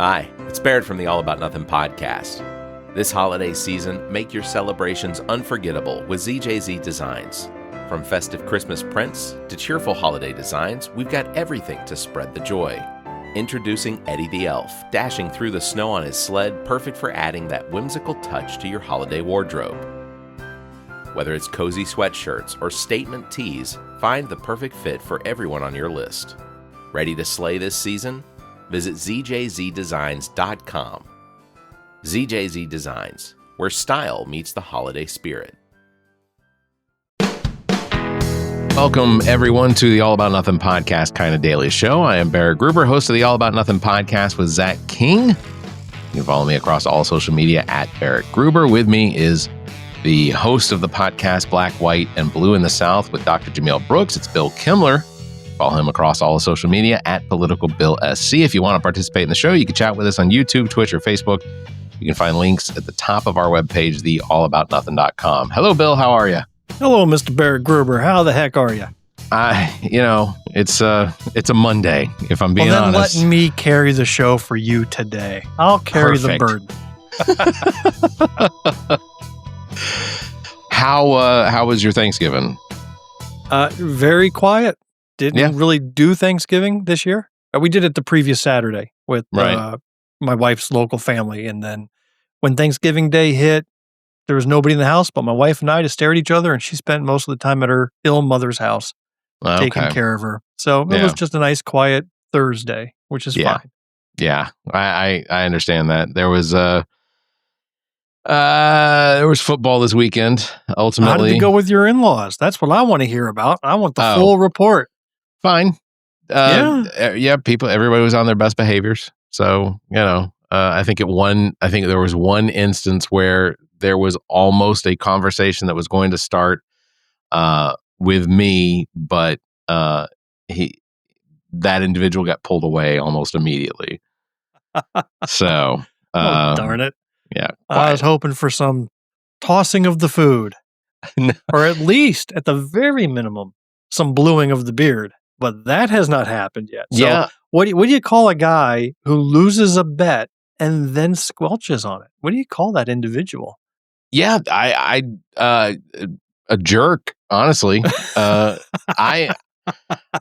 Hi, it's Barrett from the All About Nothing podcast. This holiday season, make your celebrations unforgettable with ZJZ Designs. From festive Christmas prints to cheerful holiday designs, we've got everything to spread the joy. Introducing Eddie the Elf, dashing through the snow on his sled, perfect for adding that whimsical touch to your holiday wardrobe. Whether it's cozy sweatshirts or statement tees, find the perfect fit for everyone on your list. Ready to slay this season? Visit ZJZDesigns.com. ZJZ Designs, where style meets the holiday spirit. Welcome, everyone, to the All About Nothing podcast kind of daily show. I am Barrett Gruber, host of the All About Nothing podcast with Zach King. You can follow me across all social media at Barrett Gruber. With me is the host of the podcast Black, White, and Blue in the South with Dr. Jameel Brooks. It's Bill Kimler. Follow him across all social media at PoliticalBillSC. If you want to participate in the show, you can chat with us on YouTube, Twitch, or Facebook. You can find links at the top of our webpage, theallaboutnothing.com. Hello, Bill. How are you? Hello, Mr. Barrett Gruber. How the heck are you? It's a Monday, if I'm being honest. Let me carry the show for you today. I'll carry the burden. How was your Thanksgiving? Very quiet. Didn't really do Thanksgiving this year. We did it the previous Saturday with my wife's local family. And then when Thanksgiving Day hit, there was nobody in the house but my wife and I to stare at each other. And she spent most of the time at her ill mother's house taking care of her. So it was just a nice, quiet Thursday, which is fine. Yeah, I understand that. There was football this weekend, ultimately. How did it go with your in-laws? That's what I want to hear about. I want the full report. Fine. Everybody was on their best behaviors. So, I think there was one instance where there was almost a conversation that was going to start with me, but that individual got pulled away almost immediately. So, darn it. Yeah. I was hoping for some tossing of the food, or at least, at the very minimum, some bluing of the beard. But that has not happened yet. So what do you call a guy who loses a bet and then squelches on it? What do you call that individual? Yeah, a jerk, honestly.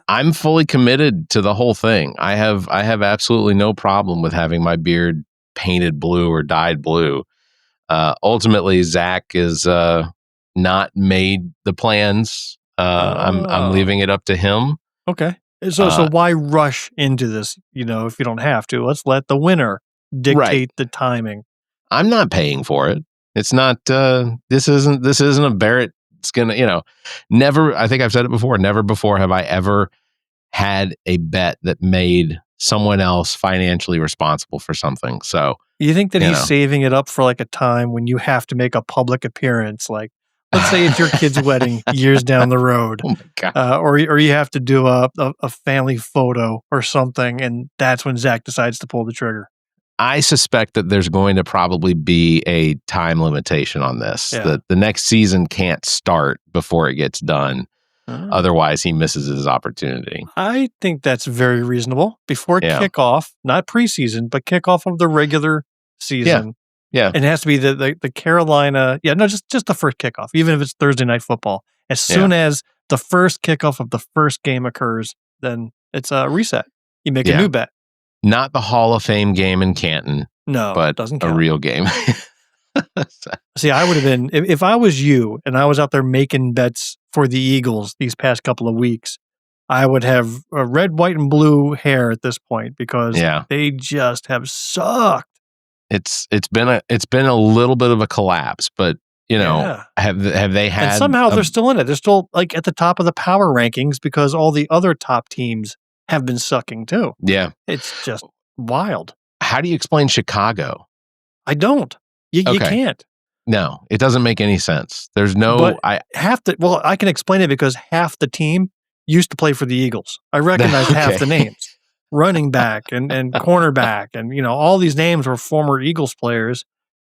I'm fully committed to the whole thing. I have absolutely no problem with having my beard painted blue or dyed blue. Ultimately, Zach is not made the plans. I'm leaving it up to him. Okay. So why rush into this, if you don't have to? Let's let the winner dictate the timing. I'm not paying for it. It's not, this isn't a Barrett skin, never, I think I've said it before, never before have I ever had a bet that made someone else financially responsible for something. So you think that he's saving it up for like a time when you have to make a public appearance, like, let's say it's your kid's wedding years down the road, oh my God. Or you have to do a family photo or something, and that's when Zach decides to pull the trigger. I suspect that there's going to probably be a time limitation on this. Yeah. The next season can't start before it gets done. Otherwise, he misses his opportunity. I think that's very reasonable. Before kickoff, not preseason, but kickoff of the regular season. Yeah. It has to be the Carolina. Yeah, no, just the first kickoff, even if it's Thursday night football. As soon as the first kickoff of the first game occurs, then it's a reset. You make a new bet. Not the Hall of Fame game in Canton. No, but doesn't count. A real game. See, I would have been, if I was you and I was out there making bets for the Eagles these past couple of weeks, I would have a red, white, and blue hair at this point because they just have sucked. It's been a little bit of a collapse, but have they had? And somehow they're still in it. They're still like at the top of the power rankings because all the other top teams have been sucking too. Yeah, it's just wild. How do you explain Chicago? I don't. You can't. No, it doesn't make any sense. There's no. I can explain it because half the team used to play for the Eagles. I recognize half the names. Running back and cornerback and all these names were former Eagles players,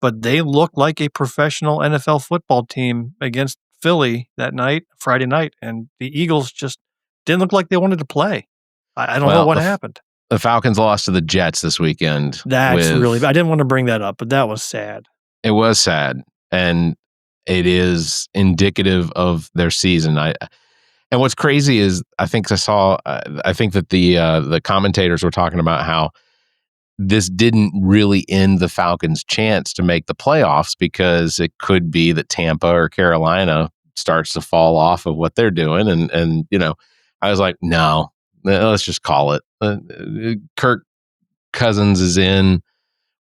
but they looked like a professional NFL football team against Philly that night, Friday night, and the Eagles just didn't look like they wanted to play. I don't know what happened. the Falcons lost to the Jets this weekend. That's really, I didn't want to bring that up, but that was sad. It was sad. And it is indicative of their season. And what's crazy is I think that the commentators were talking about how this didn't really end the Falcons' chance to make the playoffs, because it could be that Tampa or Carolina starts to fall off of what they're doing. And I was like, no, let's just call it. Kirk Cousins is in.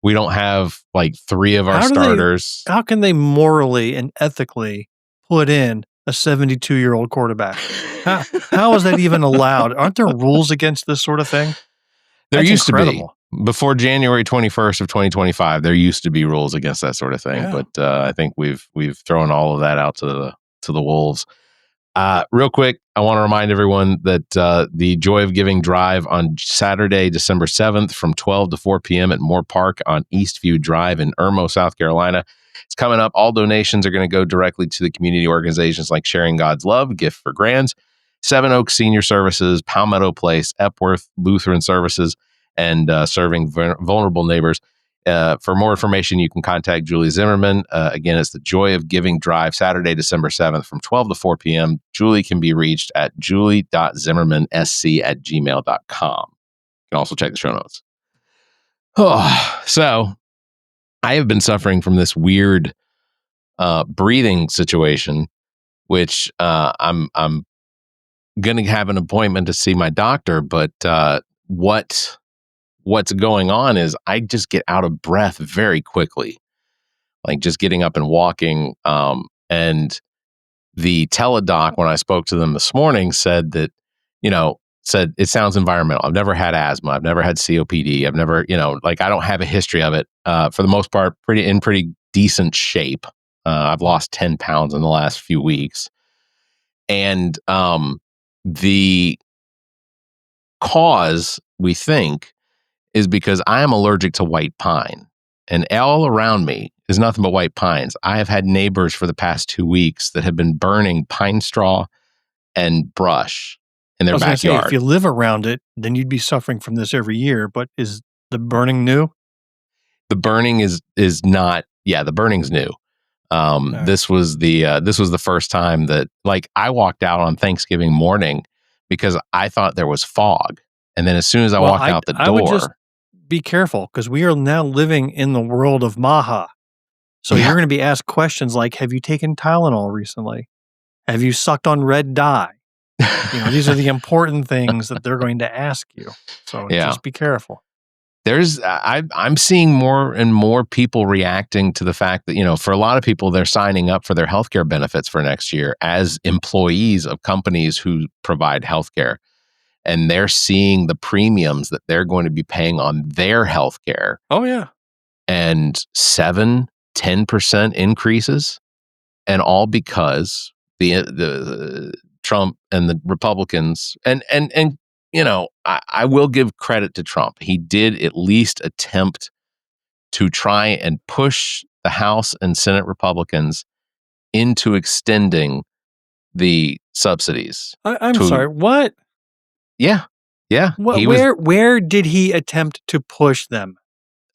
We don't have like three of our starters. How can they morally and ethically put in a 72-year-old quarterback? How is that even allowed? Aren't there rules against this sort of thing? There used to be. Before January 21st of 2025, there used to be rules against that sort of thing. Yeah. But I think we've thrown all of that out to the wolves. Real quick, I want to remind everyone that the Joy of Giving Drive on Saturday, December 7th from 12 to 4 p.m. at Moore Park on Eastview Drive in Irmo, South Carolina. It's coming up. All donations are going to go directly to the community organizations like Sharing God's Love, Gift for Grands, Seven Oaks Senior Services, Palmetto Place, Epworth Lutheran Services, and Serving Vulnerable Neighbors. For more information, you can contact Julie Zimmerman. Again, it's the Joy of Giving Drive, Saturday, December 7th from 12 to 4 p.m. Julie can be reached at julie.zimmermansc@gmail.com. You can also check the show notes. So I have been suffering from this weird breathing situation, which I'm going to have an appointment to see my doctor, but what's going on is I just get out of breath very quickly, like just getting up and walking. And the teledoc, when I spoke to them this morning, said that, said it sounds environmental. I've never had asthma. I've never had COPD. I've never, I don't have a history of it. For the most part, pretty decent shape. I've lost 10 pounds in the last few weeks. And the cause, we think, is because I am allergic to white pine, and all around me is nothing but white pines. I have had neighbors for the past 2 weeks that have been burning pine straw and brush in their backyard. Say, if you live around it, then you'd be suffering from this every year. But is the burning new? The burning is not. Yeah, the burning's new. Right. This was the first time that, like, I walked out on Thanksgiving morning because I thought there was fog, and then as soon as I walked out the door, I would just be careful, because we are now living in the world of Maha. So you're going to be asked questions like, have you taken Tylenol recently? Have you sucked on red dye? These are the important things that they're going to ask you. So just be careful. I'm seeing more and more people reacting to the fact that, for a lot of people, they're signing up for their healthcare benefits for next year as employees of companies who provide healthcare. And they're seeing the premiums that they're going to be paying on their healthcare. Oh, yeah. And 7-10% increases, and all because the Trump and the Republicans and I will give credit to Trump. He did at least attempt to try and push the House and Senate Republicans into extending the subsidies. I'm sorry, what? Yeah. Where did he attempt to push them?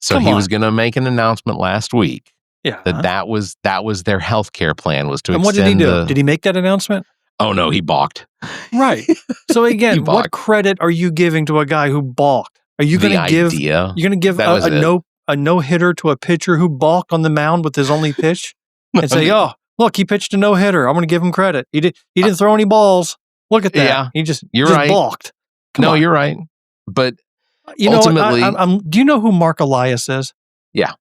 So he was going to make an announcement last week. Yeah. That was their healthcare plan, was to extend. And what did he do? Did he make that announcement? Oh no, he balked. Right. So again, what credit are you giving to a guy who balked? Are you going to give? You're going to give a no hitter to a pitcher who balked on the mound with his only pitch, and say, "Oh, look, he pitched a no hitter. I'm going to give him credit. He didn't throw any balls. Look at that. Yeah, he just balked." Come on. You're right. But ultimately, do you know who Mark Elias is? Yeah.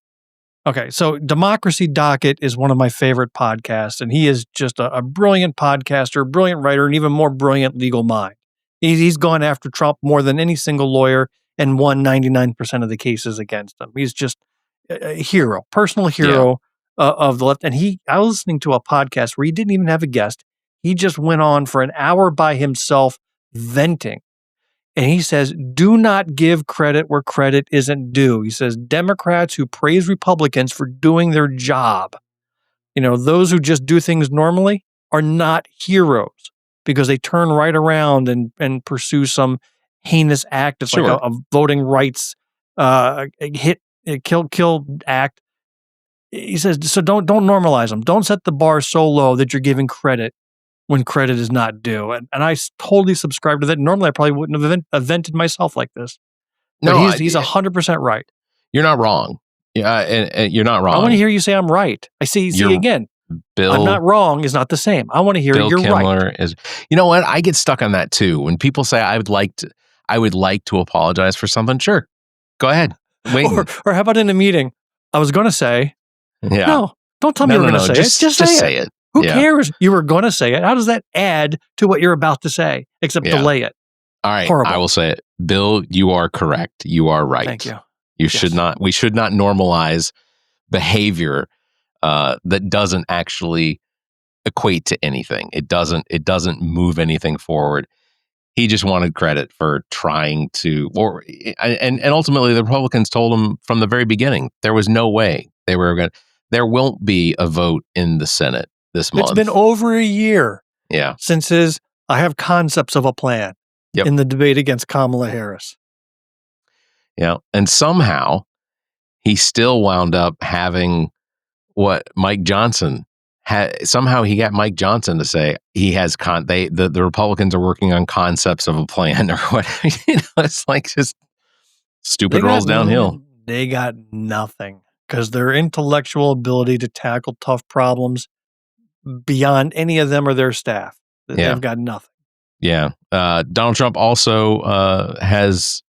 Okay, so Democracy Docket is one of my favorite podcasts, and he is just a brilliant podcaster, brilliant writer, and even more brilliant legal mind. He's gone after Trump more than any single lawyer and won 99% of the cases against him. He's just a hero, personal hero of the left. And I was listening to a podcast where he didn't even have a guest. He just went on for an hour by himself venting. And he says, do not give credit where credit isn't due. He says, Democrats who praise Republicans for doing their job, those who just do things normally are not heroes, because they turn right around and pursue some heinous act. It's like a voting rights kill act. He says, so don't normalize them. Don't set the bar so low that you're giving credit when credit is not due. And I totally subscribe to that. Normally, I probably wouldn't have vented myself like this. But no, he's 100% right. You're not wrong. Yeah, and you're not wrong. I want to hear you say I'm right. I see again. Bill, I'm not wrong is not the same. I want to hear you're Kimler right. Is, you know what? I get stuck on that too. When people say I would like to apologize for something, sure, go ahead. Wait. Or how about in a meeting? I was going to say, no, don't tell me you were going to say it. Just say it. Who cares? You were going to say it. How does that add to what you're about to say, except delay it? All right, horrible. I will say it. Bill, you are correct. You are right. Thank you. We should not normalize behavior that doesn't actually equate to anything. It doesn't move anything forward. He just wanted credit for trying to, and ultimately the Republicans told him from the very beginning there was no way there won't be a vote in the Senate this month. It's been over a year. Yeah. Since I have concepts of a plan in the debate against Kamala Harris. Yeah. And somehow he still wound up having what Mike Johnson had. Somehow he got Mike Johnson to say he has the Republicans are working on concepts of a plan or whatever. It's like just stupid rolls downhill. They got nothing because their intellectual ability to tackle tough problems beyond any of them or their staff. They've got nothing. Yeah. Donald Trump also has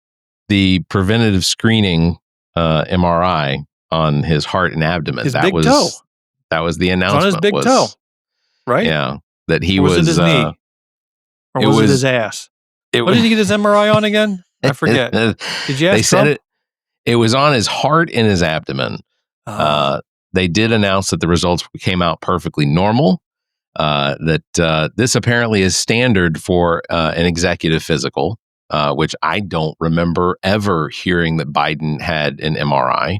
the preventative screening MRI on his heart and abdomen. His big toe. That was the announcement. It's on his big toe, right? Yeah. That he was it his knee? Or was it his ass? What did he get his MRI on again? I forget. Did you ask They said it was on his heart and his abdomen. They did announce that the results came out perfectly normal. That this apparently is standard for an executive physical, which I don't remember ever hearing that Biden had an MRI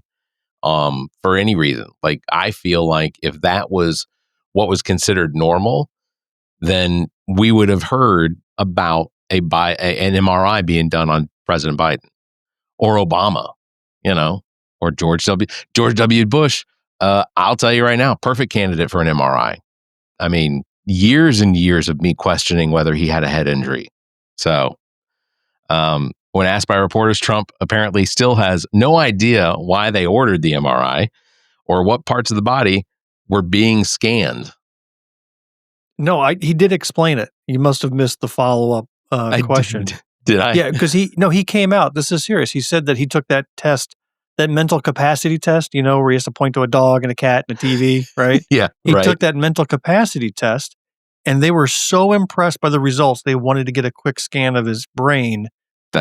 for any reason. Like, I feel like if that was what was considered normal, then we would have heard about an MRI being done on President Biden or Obama, or George W. Bush. I'll tell you right now, perfect candidate for an MRI. I mean, years and years of me questioning whether he had a head injury. So, when asked by reporters, Trump apparently still has no idea why they ordered the MRI or what parts of the body were being scanned. No, he did explain it. You must have missed the follow-up question. Did I? Yeah, because he came out. This is serious. He said that he took that test, that mental capacity test, where he has to point to a dog and a cat and a TV, right? Yeah, He took that mental capacity test, and they were so impressed by the results, they wanted to get a quick scan of his brain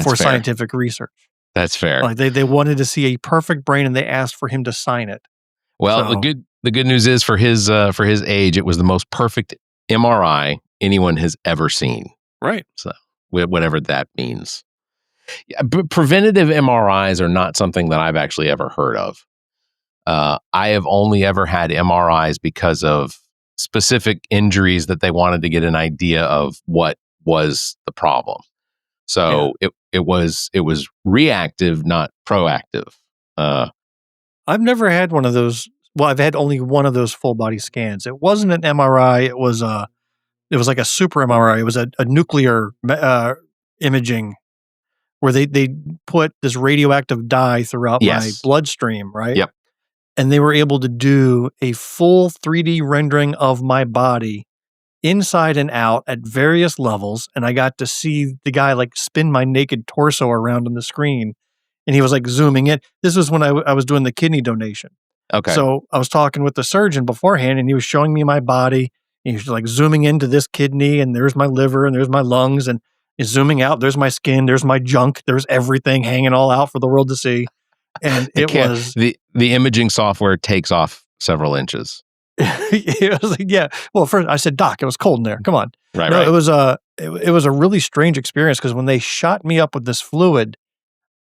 for scientific research. That's fair. Like they wanted to see a perfect brain, and they asked for him to sign it. Well, the good news is for his age, it was the most perfect MRI anyone has ever seen. Right. So whatever that means. Yeah, but preventative MRIs are not something that I've actually ever heard of. I have only ever had MRIs because of specific injuries that they wanted to get an idea of what was the problem. So it was reactive, not proactive. I've never had one of those. Well, I've had only one of those full body scans. It wasn't an MRI. It was like a super MRI. It was a nuclear imaging where they put this radioactive dye throughout my bloodstream, right? Yep. And they were able to do a full 3D rendering of my body inside and out at various levels. And I got to see the guy like spin my naked torso around on the screen. And he was like zooming in. This was when I was doing the kidney donation. Okay. So I was talking with the surgeon beforehand, and he was showing me my body. He was like zooming into this kidney, and there's my liver, and there's my lungs, and he's zooming out. There's my skin. There's my junk. There's everything hanging all out for the world to see. And it was the imaging software takes off several inches. It was like, yeah. Well, first I said, "Doc, it was cold in there. Come on." Right. It was a really strange experience because when they shot me up with this fluid,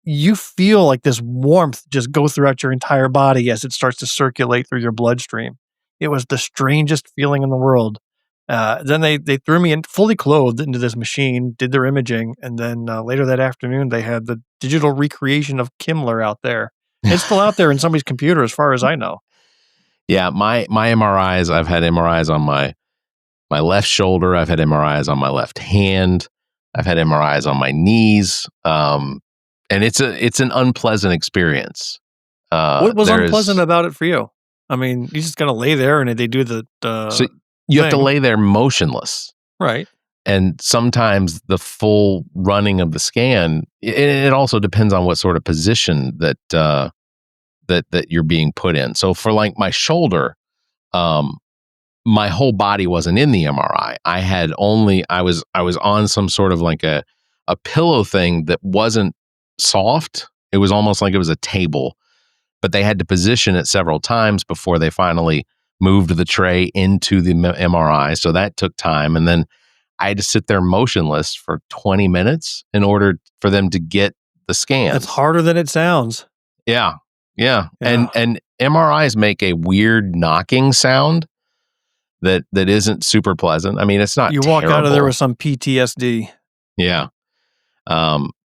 you feel like this warmth just go throughout your entire body as it starts to circulate through your bloodstream. It was the strangest feeling in the world. Then they threw me in fully clothed into this machine, did their imaging, and then later that afternoon they had the digital recreation of Kimler out there. It's still out there in somebody's computer, as far as I know. Yeah, my MRIs. I've had MRIs on my left shoulder. I've had MRIs on my left hand. I've had MRIs on my knees. And it's an unpleasant experience. What was unpleasant about it for you? I mean, you just gotta lay there and they do the so you have to lay there motionless. Right. And sometimes the full running of the scan, it also depends on what sort of position that you're being put in. So for like my shoulder, my whole body wasn't in the MRI. I was on some sort of like a pillow thing that wasn't soft. It was almost like it was a table, but they had to position it several times before they finally moved the tray into the MRI. So that took time. And then I had to sit there motionless for 20 minutes in order for them to get the scans. That's harder than it sounds. Yeah. And MRIs make a weird knocking sound that isn't super pleasant. I mean, it's not You terrible. walk out of there with some PTSD. Yeah.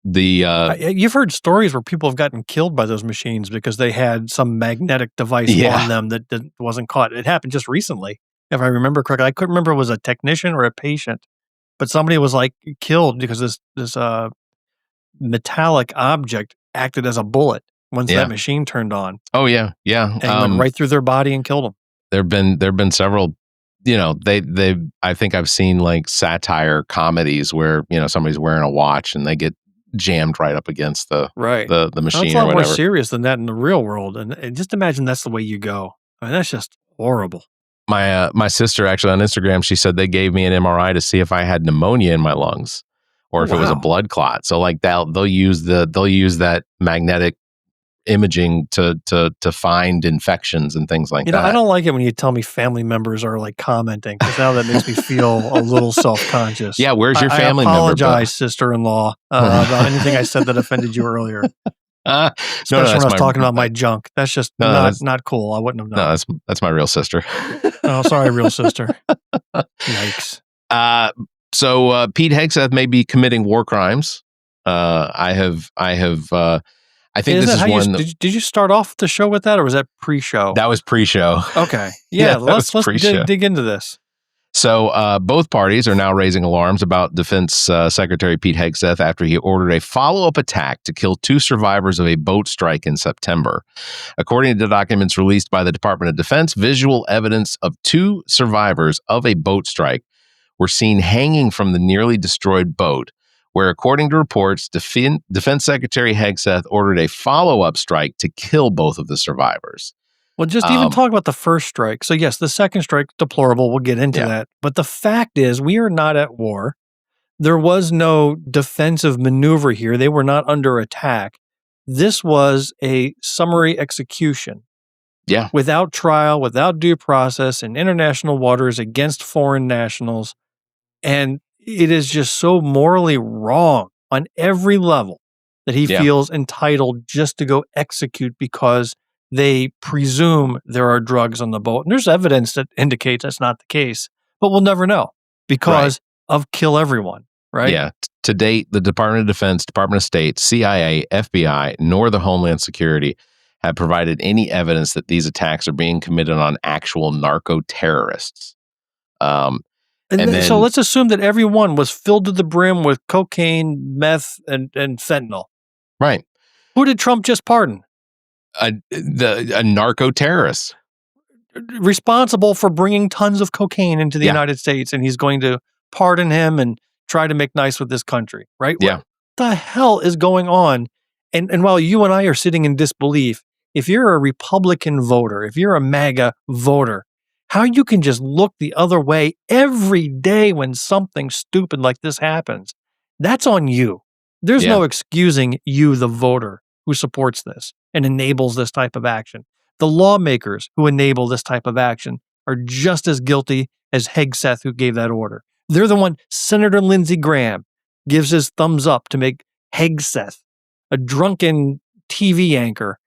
You've heard stories where people have gotten killed by those machines because they had some magnetic device on them that wasn't caught. It happened just recently, if I remember correctly. I couldn't remember if it was a technician or a patient, but somebody was like killed because this metallic object acted as a bullet once that machine turned on. Oh yeah. And went right through their body and killed them. There've been several. I think I've seen like satire comedies where somebody's wearing a watch and they get jammed right up against the machine. It's a lot more serious than that in the real world, and just imagine that's the way you go. I mean, that's just horrible. My sister actually on Instagram, she said they gave me an MRI to see if I had pneumonia in my lungs or if it was a blood clot. So like they'll use that magnetic imaging to find infections and things like that. I don't like it when you tell me family members are like commenting, because now that makes me feel a little self-conscious. Yeah, where's your family member? I apologize, sister-in-law, about anything I said that offended you earlier. Especially when I was talking about my junk. That's just not cool. I wouldn't have known. No, that's my real sister. Oh, sorry, real sister. Yikes. So Pete Hegseth may be committing war crimes. I think this is one. Did you start off the show with that, or was that pre-show? That was pre-show. Okay, yeah. let's dig into this. So both parties are now raising alarms about Defense Secretary Pete Hegseth after he ordered a follow-up attack to kill 2 survivors of a boat strike in September. According to documents released by the Department of Defense, visual evidence of 2 survivors of a boat strike were seen hanging from the nearly destroyed boat, where, according to reports, Defense Secretary Hegseth ordered a follow-up strike to kill both of the survivors. Well, just even talk about the first strike. So yes, the second strike, deplorable. We'll get into that. But the fact is, we are not at war. There was no defensive maneuver here. They were not under attack. This was a summary execution. Yeah. Without trial, without due process, in international waters against foreign nationals. And it is just so morally wrong on every level that he feels entitled just to go execute because they presume there are drugs on the boat. And there's evidence that indicates that's not the case, but we'll never know because of kill everyone, right? Yeah. To date, the Department of Defense, Department of State, CIA, FBI, nor the Homeland Security have provided any evidence that these attacks are being committed on actual narco-terrorists. So let's assume that everyone was filled to the brim with cocaine, meth, and fentanyl. Right. Who did Trump just pardon? A narco-terrorist. Responsible for bringing tons of cocaine into the United States, and he's going to pardon him and try to make nice with this country, right? Yeah. What the hell is going on? And while you and I are sitting in disbelief, if you're a Republican voter, if you're a MAGA voter, how you can just look the other way every day when something stupid like this happens, that's on you. There's no excusing you, the voter, who supports this and enables this type of action. The lawmakers who enable this type of action are just as guilty as Hegseth, who gave that order. They're the one Senator Lindsey Graham gives his thumbs up to make Hegseth, a drunken TV anchor,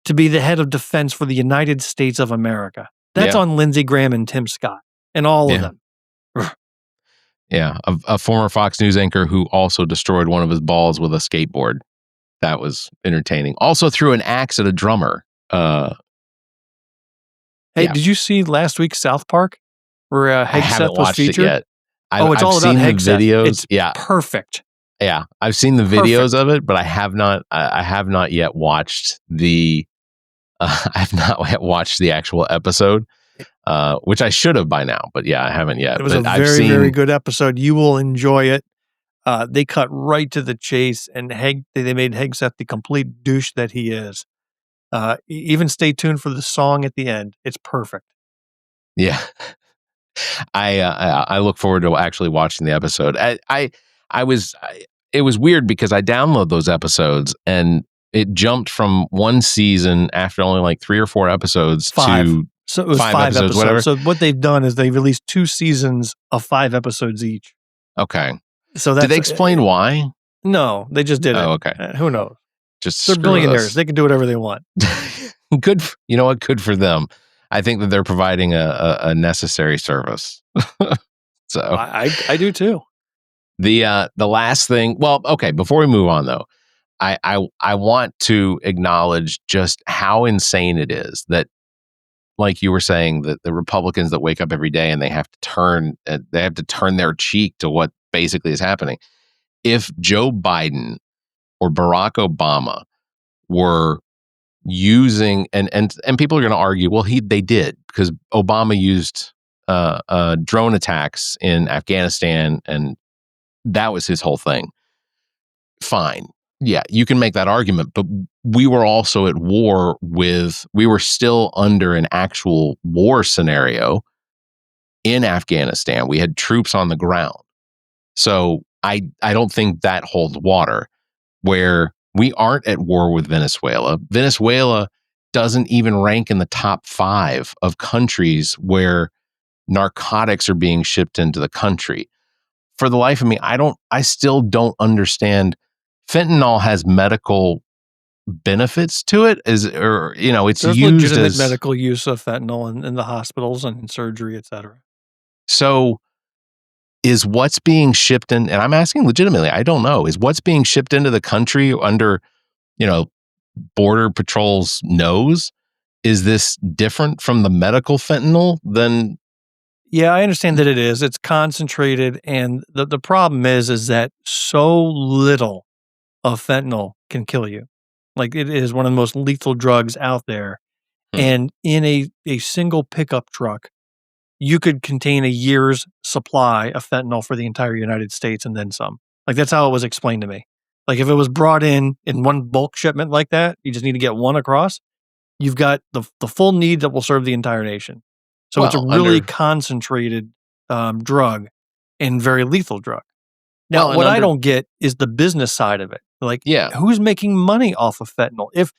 to be the head of defense for the United States of America. That's on Lindsey Graham and Tim Scott and all of them. Yeah, a former Fox News anchor who also destroyed one of his balls with a skateboard. That was entertaining. Also threw an axe at a drummer. Hey, did you see last week's South Park where Hegseth was featured? It yet. It's all about Hegseth. Videos. It's perfect. Yeah, I've seen the videos of it, but I have not. I have not yet watched the. I have not yet watched the actual episode, which I should have by now. But yeah, I haven't yet. It was a very, very good episode. You will enjoy it. They cut right to the chase, and they made Hegseth the complete douche that he is. Even stay tuned for the song at the end. It's perfect. Yeah, I look forward to actually watching the episode. It was weird because I download those episodes and it jumped from one season after only like 3 or 4 episodes to so it was 5 episodes. Whatever. So what they've done is they released 2 seasons of 5 episodes each. Okay. So did they explain why? No, they just did it. Oh, okay. Who knows? They're billionaires. They can do whatever they want. Good. You know what? Good for them. I think that they're providing a necessary service. So I do too. The last thing. Well, okay. Before we move on, though, I want to acknowledge just how insane it is that, like you were saying, that the Republicans that wake up every day and they have to turn their cheek to what basically is happening. If Joe Biden or Barack Obama were using, and people are going to argue, well, they did, because Obama used drone attacks in Afghanistan, and that was his whole thing. Fine. Yeah, you can make that argument, but we were also at war we were still under an actual war scenario in Afghanistan. We had troops on the ground. So I don't think that holds water, where we aren't at war with Venezuela. Venezuela doesn't even rank in the top 5 of countries where narcotics are being shipped into the country. For the life of me, I still don't understand. Fentanyl has medical benefits to it, it's There's used legitimate as medical use of fentanyl in the hospitals and in surgery, etc. So is what's being shipped in, and I'm asking legitimately, I don't know, is what's being shipped into the country under, Border Patrol's nose, is this different from the medical fentanyl than? Yeah, I understand that it is. It's concentrated, and the problem is that so little of fentanyl can kill you. Like, it is one of the most lethal drugs out there. And in a single pickup truck, you could contain a year's supply of fentanyl for the entire United States and then some. Like, that's how it was explained to me. Like, if it was brought in one bulk shipment like that, you just need to get one across, you've got the full need that will serve the entire nation. So it's a really concentrated drug and very lethal drug. Now, I don't get is the business side of it. Like, who's making money off of fentanyl? If,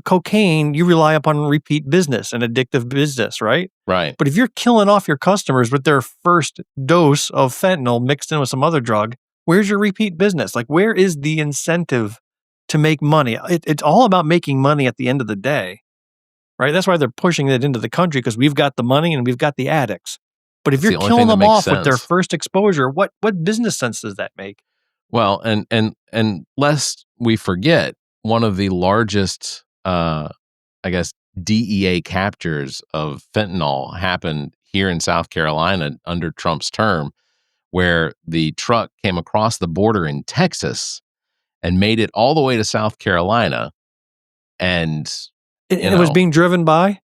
cocaine, you rely upon repeat business and addictive business, right? Right. But if you're killing off your customers with their first dose of fentanyl mixed in with some other drug, where's your repeat business? Like, where is the incentive to make money? It's all about making money at the end of the day, right? That's why they're pushing it into the country, because we've got the money and we've got the addicts. But if you're killing them off with their first exposure, what business sense does that make? Well, and lest we forget, one of the largest, DEA captures of fentanyl happened here in South Carolina under Trump's term, where the truck came across the border in Texas and made it all the way to South Carolina. And it was being driven by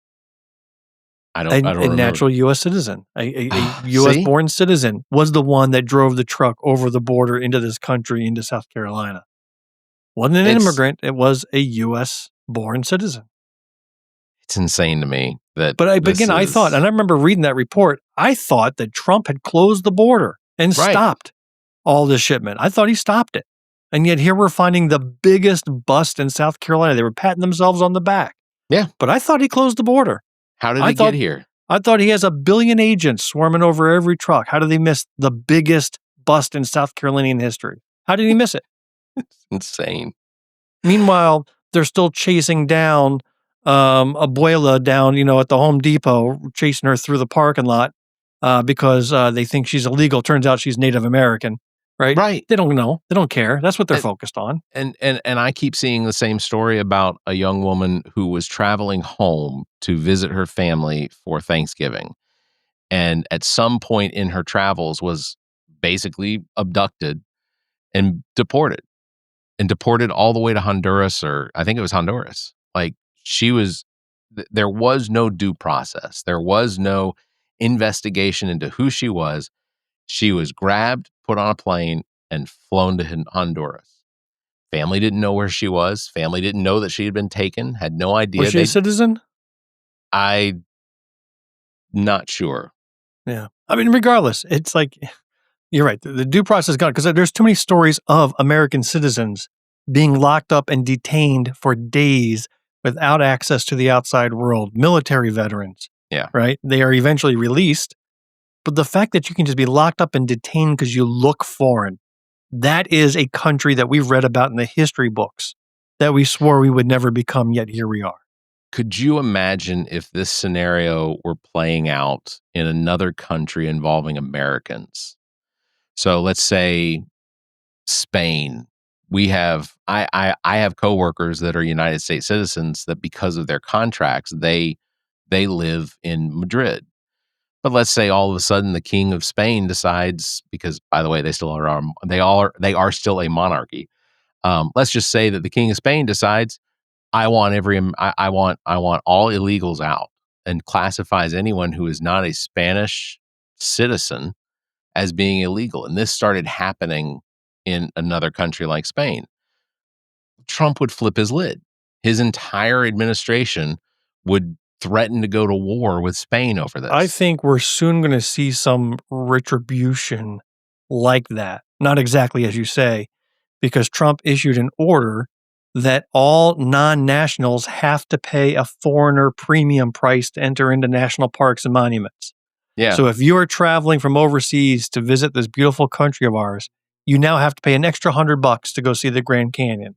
I don't remember. Natural U.S. citizen, a U.S.-born citizen was the one that drove the truck over the border into this country, into South Carolina. Wasn't an immigrant; it was a U.S.-born citizen. It's insane to me that. But again, I thought, and I remember reading that report, I thought that Trump had closed the border and stopped all this shipment. I thought he stopped it, and yet here we're finding the biggest bust in South Carolina. They were patting themselves on the back. Yeah, but I thought he closed the border. How did he get here? I thought he has 1 billion agents swarming over every truck. How did they miss the biggest bust in South Carolinian history? How did he miss it? It's insane. Meanwhile, they're still chasing down Abuela down, at the Home Depot, chasing her through the parking lot because they think she's illegal. Turns out she's Native American, right? Right. They don't know. They don't care. That's what they're focused on. And I keep seeing the same story about a young woman who was traveling home to visit her family for Thanksgiving. And at some point in her travels was basically abducted and deported all the way to Honduras, or I think it was Honduras. Like, there was no due process. There was no investigation into who she was. She was grabbed, put on a plane, and flown to Honduras. Family didn't know where she was. Family didn't know that she had been taken, had no idea. Was she a citizen? I'm not sure. Yeah. I mean, regardless, it's like, you're right. The due process is gone because there's too many stories of American citizens being locked up and detained for days without access to the outside world. Military veterans. Yeah. Right? They are eventually released. But the fact that you can just be locked up and detained because you look foreign, that is a country that we've read about in the history books that we swore we would never become, yet here we are. Could you imagine if this scenario were playing out in another country involving Americans? So let's say Spain. I have coworkers that are United States citizens that because of their contracts, they live in Madrid. But let's say all of a sudden the king of Spain decides, because by the way, they are still a monarchy. Let's just say that the king of Spain decides, I want all illegals out, and classifies anyone who is not a Spanish citizen as being illegal. And this started happening in another country like Spain. Trump would flip his lid. His entire administration would threaten to go to war with Spain over this. I think we're soon going to see some retribution like that. Not exactly as you say, because Trump issued an order that all non-nationals have to pay a foreigner premium price to enter into national parks and monuments. Yeah. So if you are traveling from overseas to visit this beautiful country of ours, you now have to pay an extra $100 to go see the Grand Canyon,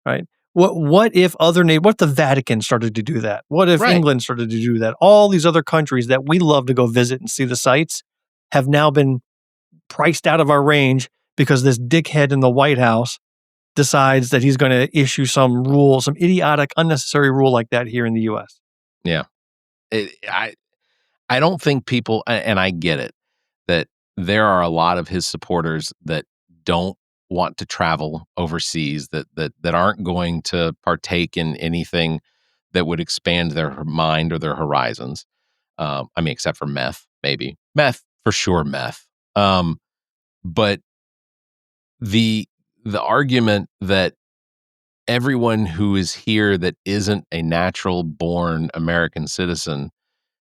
right? What if what if the Vatican started to do that? What if England started to do that? All these other countries that we love to go visit and see the sights have now been priced out of our range because this dickhead in the White House decides that he's going to issue some rule, some idiotic, unnecessary rule like that here in the U.S. Yeah. I don't think people, and I get it, that there are a lot of his supporters that don't want to travel overseas, that aren't going to partake in anything that would expand their mind or their horizons. I mean, except for meth, maybe. Meth, for sure, meth. But the argument that everyone who is here that isn't a natural born American citizen,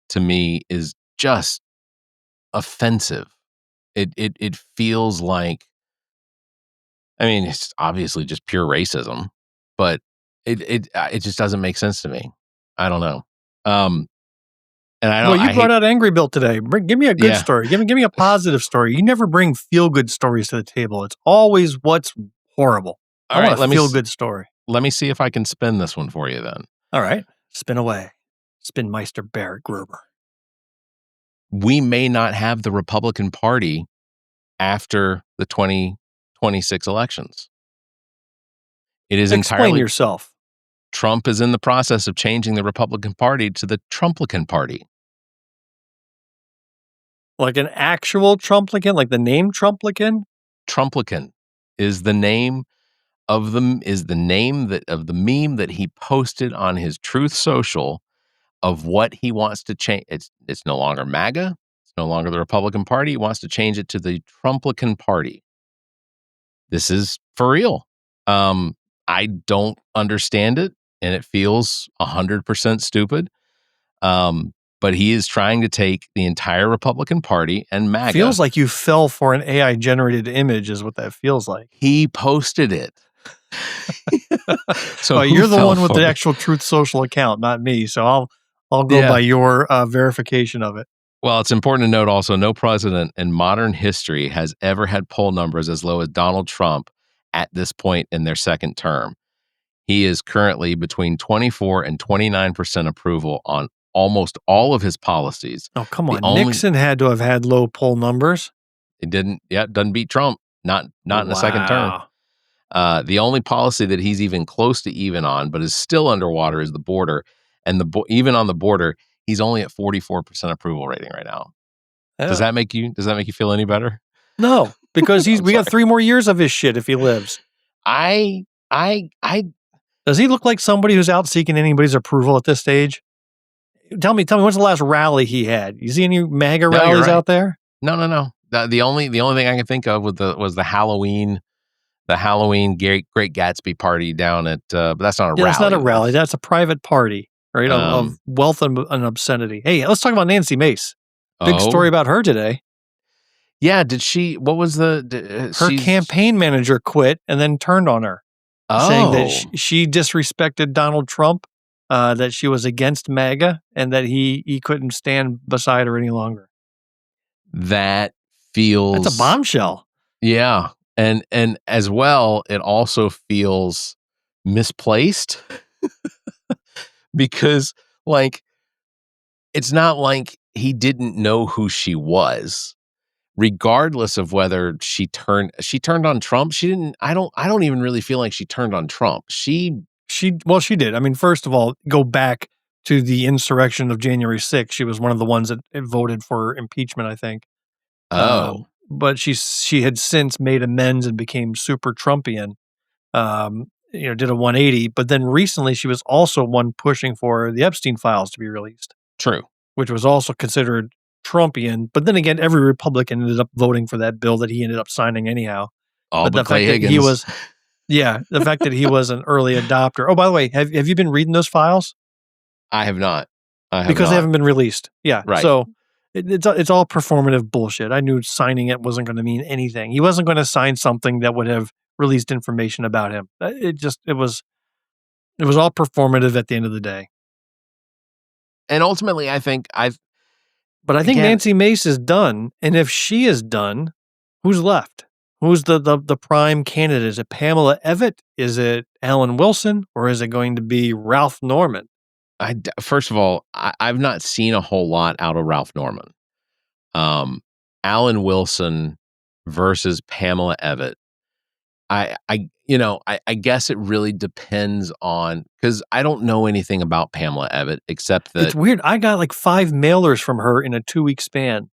to me, is just offensive. It feels like, I mean, it's obviously just pure racism, but it just doesn't make sense to me. I don't know. And I don't. Well, you brought out Angry Bill today. Give me a good story. Give me a positive story. You never bring feel good stories to the table. It's always what's horrible. All right, let me feel good story. Let me see if I can spin this one for you then. All right, spin away. Spin Meister Barrett Gruber. We may not have the Republican Party after the 2026 elections. It is Explain yourself. Trump is in the process of changing the Republican Party to the Trumplican Party. Like an actual Trumplican? Like the name Trumplican? Trumplican is the name of the meme that he posted on his Truth Social of what he wants to change. It's no longer MAGA. It's no longer the Republican Party. He wants to change it to the Trumplican Party. This is for real. I don't understand it, and it feels 100% stupid. But he is trying to take the entire Republican Party and MAGA. Feels like you fell for an AI-generated image is what that feels like. He posted it. So you're the one with the actual Truth Social account, not me. So I'll go by your verification of it. Well, it's important to note also, no president in modern history has ever had poll numbers as low as Donald Trump at this point in their second term. He is currently between 24 and 29% approval on almost all of his policies. Oh, come on. Nixon had to have had low poll numbers. It didn't. Yeah, it doesn't beat Trump. Not in the second term. The only policy that he's even close to even on, but is still underwater, is the border. And even on the border, he's only at 44% approval rating right now. Yeah. Does that make you feel any better? No, because we got 3 more years of his shit if he lives. Does he look like somebody who's out seeking anybody's approval at this stage? Tell me, when's the last rally he had? You see any MAGA rallies out there? No. The only thing I can think of was the Halloween Great Gatsby party down at, but that's not a rally. That's not a rally. That's a private party, right? Of wealth and obscenity. Hey, let's talk about Nancy Mace. Big story about her today. Yeah. Did she, what was her campaign manager quit and then turned on her, saying that she disrespected Donald Trump, that she was against MAGA, and that he couldn't stand beside her any longer. That's a bombshell. Yeah. And as well, it also feels misplaced because, like, it's not like he didn't know who she was, regardless of whether she turned on Trump. She didn't. I don't even really feel like she turned on Trump. She did. I mean, first of all, go back to the insurrection of January 6th. She was one of the ones that voted for impeachment, I think. But she had since made amends and became super Trumpian, did a 180. But then recently she was also one pushing for the Epstein files to be released. True. Which was also considered Trumpian. But then again, every Republican ended up voting for that bill that he ended up signing anyhow. But the fact Higgins. That he was, the fact that he was an early adopter. Oh, by the way, have you been reading those files? I have not. Because they haven't been released. Yeah. Right. So it's all performative bullshit. I knew signing it wasn't going to mean anything. He wasn't going to sign something that would have released information about him. It was all performative at the end of the day. And ultimately, I think Nancy Mace is done. And if she is done, who's left? Who's the prime candidate? Is it Pamela Evitt? Is it Alan Wilson? Or is it going to be Ralph Norman? First of all, I've not seen a whole lot out of Ralph Norman. Alan Wilson versus Pamela Evitt. I guess it really depends on, because I don't know anything about Pamela Evitt except that it's weird. I got like 5 mailers from her in a 2-week span,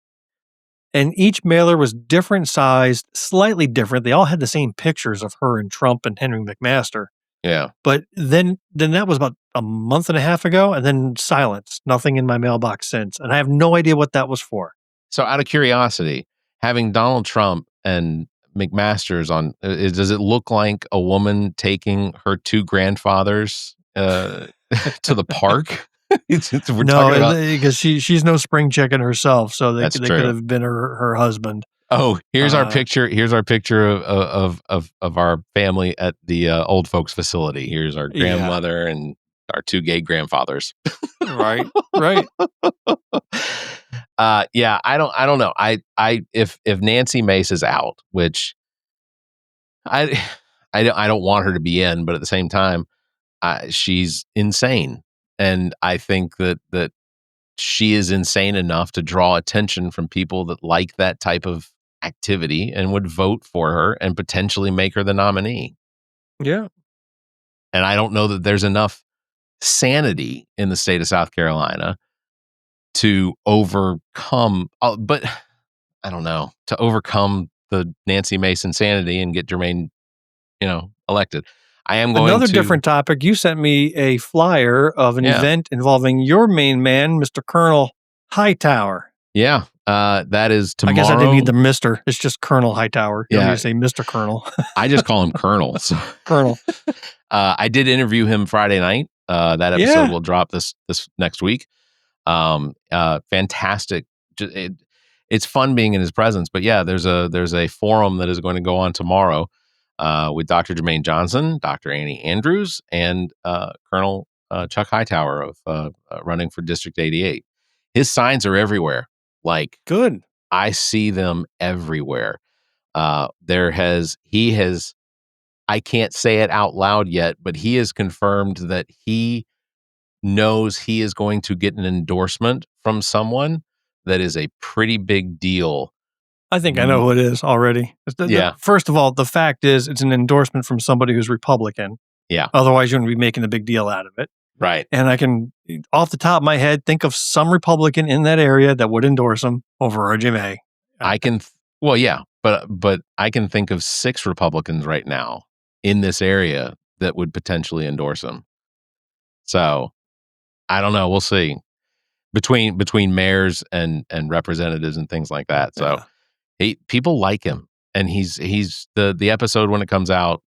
and each mailer was different sized, slightly different. They all had the same pictures of her and Trump and Henry McMaster. Yeah. But then that was about a month and a half ago, and then silence. Nothing in my mailbox since. And I have no idea what that was for. So out of curiosity, having Donald Trump and McMaster's on, does it look like a woman taking her 2 grandfathers to the park? No, because she's no spring chicken herself, so they could have been her husband. Oh, here's our picture. Here's our picture of our family at the old folks facility. Here's our grandmother and our 2 gay grandfathers. Right. Yeah, I don't know. If Nancy Mace is out, which I don't want her to be in, but at the same time, she's insane, and I think that she is insane enough to draw attention from people that like that type of activity and would vote for her and potentially make her the nominee. Yeah. And I don't know that there's enough sanity in the state of South Carolina to overcome, but I don't know, to overcome the Nancy Mace insanity and get Jermaine, elected. I am going Another different topic. You sent me a flyer of an event involving your main man, Mr. Colonel Hightower. Yeah. That is tomorrow. I guess I didn't need the Mr. It's just Colonel Hightower. You don't need to say Mr. Colonel. I just call him Colonel. So. Colonel. I did interview him Friday night. That episode will drop this next week. Fantastic. It's fun being in his presence. But yeah, there's a forum that is going to go on tomorrow with Dr. Jermaine Johnson, Dr. Annie Andrews, and Colonel Chuck Hightower of running for District 88. His signs are everywhere. Like, good. I see them everywhere. I can't say it out loud yet, but he has confirmed that he knows he is going to get an endorsement from someone that is a pretty big deal. I think I know who it is already. First of all, the fact is it's an endorsement from somebody who's Republican. Yeah. Otherwise, you wouldn't be making a big deal out of it. Right. And I can, off the top of my head, think of some Republican in that area that would endorse him over RJ May. But I can think of 6 Republicans right now in this area that would potentially endorse him. So I don't know. We'll see. Between mayors and representatives and things like that. So people like him, and he's the episode when it comes out.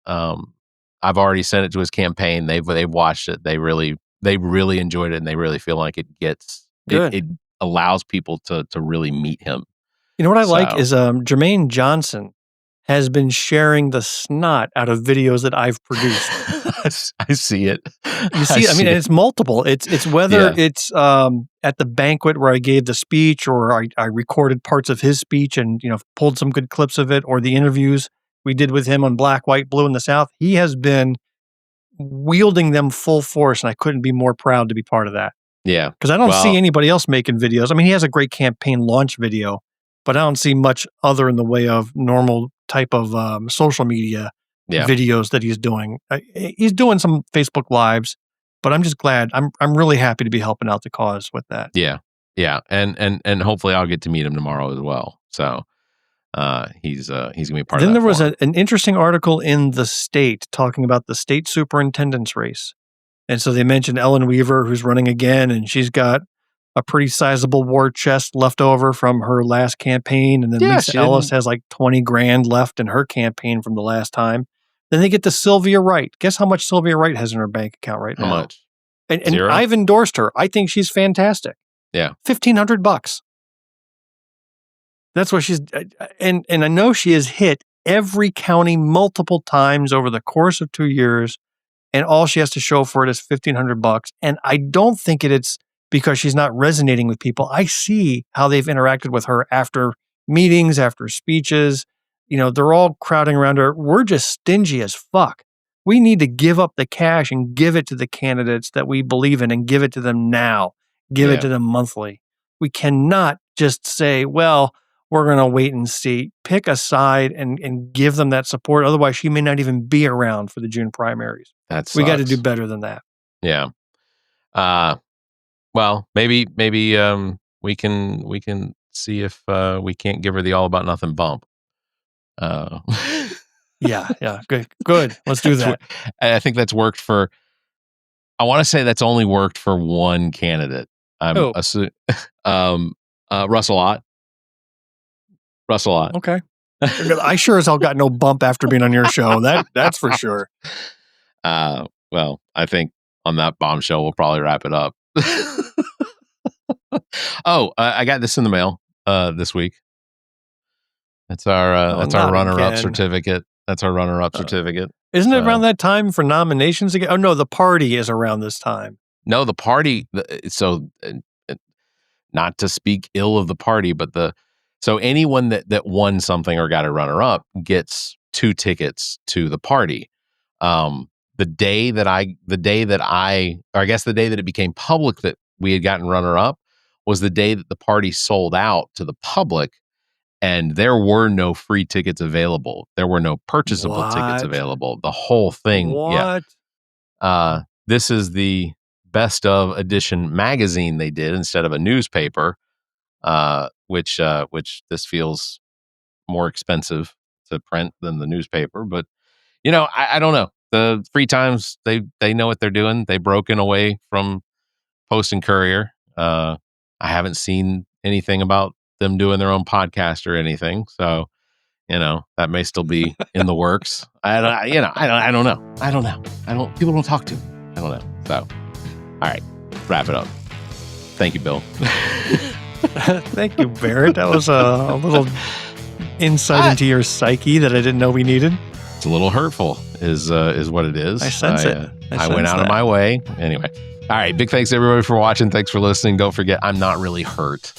I've already sent it to his campaign. They've watched it. They really enjoyed it, and they really feel like it allows people to really meet him. You know what I like is Jermaine Johnson has been sharing the snot out of videos that I've produced. I see it. You see, I mean, it's multiple. It's whether it's at the banquet where I gave the speech, or I recorded parts of his speech and pulled some good clips of it, or the interviews we did with him on Black, White, Blue in the South. He has been wielding them full force, and I couldn't be more proud to be part of that. Yeah, because I don't see anybody else making videos. I mean, he has a great campaign launch video, but I don't see much other in the way of normal type of social media videos that he's doing. He's doing some Facebook Lives, but I'm just glad. I'm really happy to be helping out the cause with that. Yeah, and hopefully I'll get to meet him tomorrow as well. So he's gonna be part of that. Then there was an interesting article in The State talking about the state superintendent's race, and so they mentioned Ellen Weaver, who's running again, and she's got a pretty sizable war chest left over from her last campaign. And then Lisa Ellis has like 20 grand left in her campaign from the last time. Then they get to Sylvia Wright. Guess how much Sylvia Wright has in her bank account right now? How much? And I've endorsed her. I think she's fantastic. Yeah. $1,500. That's what she's, and I know she has hit every county multiple times over the course of 2 years. And all she has to show for it is $1,500. And I don't think it's because she's not resonating with people. I see how they've interacted with her after meetings, after speeches. They're all crowding around her. We're just stingy as fuck. We need to give up the cash and give it to the candidates that we believe in, and give it to them now. Give it to them monthly. We cannot just say, well, we're going to wait and see. Pick a side and give them that support. Otherwise, she may not even be around for the June primaries. We got to do better than that. Yeah. Well, maybe we can see if we can't give her the all about nothing bump. Yeah, good. Let's do that. I think that's worked for. I want to say that's only worked for one candidate. Russell Ott. Russell Ott. Okay. I sure as hell got no bump after being on your show. That's for sure. Well, I think on that bombshell we'll probably wrap it up. I got this in the mail this week. That's our runner-up certificate. That's our runner-up certificate. Isn't it around that time for nominations again? Oh no, the party is around this time. No, the party. So, not to speak ill of the party, but so anyone that won something or got a runner-up gets 2 tickets to the party. The day that it became public that we had gotten runner-up was the day that the party sold out to the public, and there were no free tickets available. There were no purchasable tickets available. The whole thing. What? Yeah. This is the best of edition magazine they did instead of a newspaper, which this feels more expensive to print than the newspaper. But, I don't know. The Free Times, they know what they're doing. They broken away from Post and Courier. I haven't seen anything about them doing their own podcast or anything. So, that may still be in the works. I don't know. People don't talk to me. I don't know. So, all right, wrap it up. Thank you, Bill. Thank you, Barrett. That was a little insight into your psyche that I didn't know we needed. It's a little hurtful is what it is. I sense it. I went out of my way. Anyway. All right. Big thanks to everybody for watching. Thanks for listening. Don't forget, I'm not really hurt.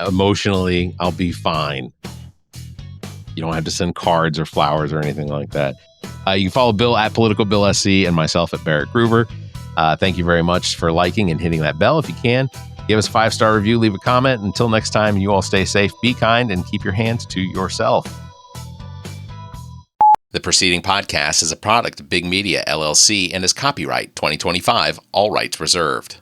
Emotionally, I'll be fine. You don't have to send cards or flowers or anything like that. You can follow Bill at PoliticalBillSC and myself at Barrett Gruber. Thank you very much for liking and hitting that bell if you can. Give us a 5-star review, leave a comment. Until next time, you all stay safe, be kind, and keep your hands to yourself. The preceding podcast is a product of Big Media, LLC, and is copyright 2025, all rights reserved.